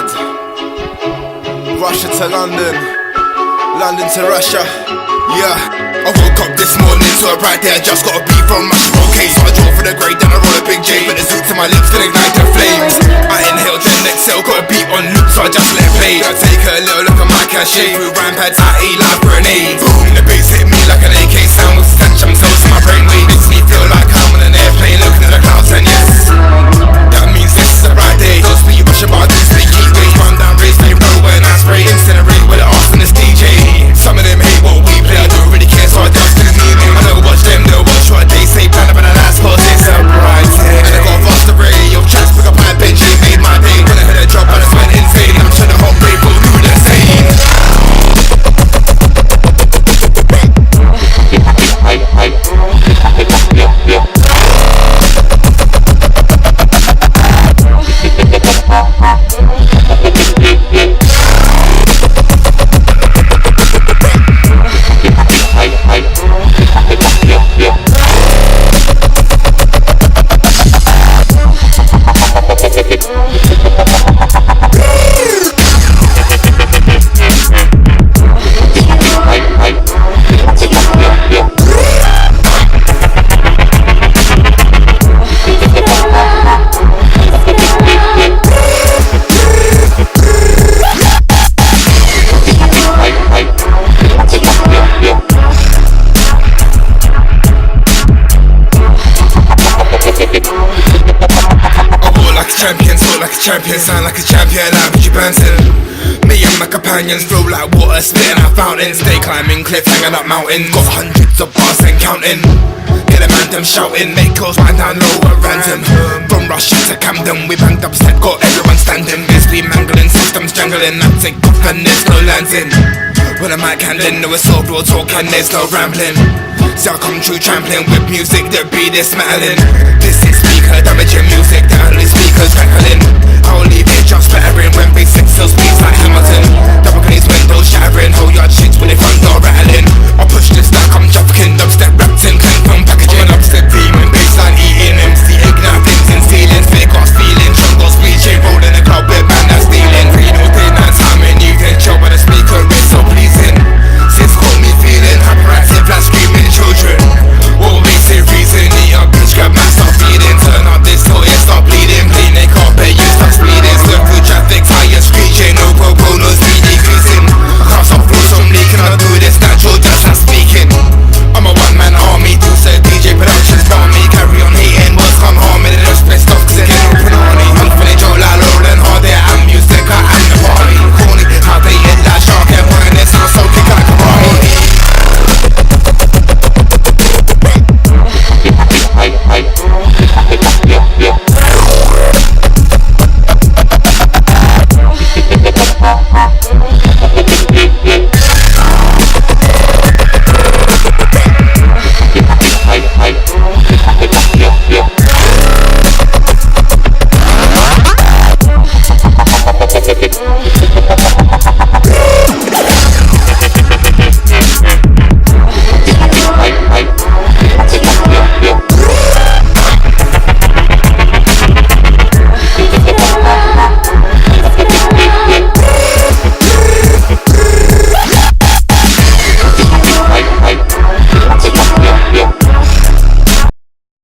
mad. Russia to London, London to Russia. Yeah, I woke up this morning, saw it right there, just got a beat from my okay. So I drove for the grade, then I roll a big J. Put the zoot to my lips, then ignite the flames. I inhaled, then exhale, got a beat on loop, so I just let it play. I take a little look at my cachet, through rampads, I ate like grenades. Boom, the bass hit me like an AK sound with stench, I'm so to my brainwave. Makes me feel like I'm on an airplane, looking at the clouds, and yes, that means this is a bright day. Don't speak Russian, but I do speak Gateway. Run down, race, they roll when I spray. Incinerate with the arse and this DJ. Some of them hate what we play, I don't really care, so I just do me. I don't watch them, they'll watch what they say. Plan about the last cause it's a bright day. And I got a vast array of tracks, pick up my bench, it made my day. When I heard a drop, I just went insane. I'm sure the whole break will do the same. Champion, sound like a champion, like what you panting. Me and my companions flow like water, spitting out fountains. Stay climbing cliff, hanging up mountains. Got hundreds of bars and counting. Get a man them shouting, make girls wind down low at random. From Russia to Camden, we banged up set, got everyone standing. Basically mangling, systems jangling. I take off and there's no landing. When I mic handling, no assault, real talk and there's no rambling. See I come true trampling with music that be this metalin'. This is speaker damaging music, the only speakers crackling. I'll leave it just battering when basic still speaks like Hamilton. Double glazed windows shattering, whole yard shakes when they front door rattling. I push this like I'm Jufkin, dubstep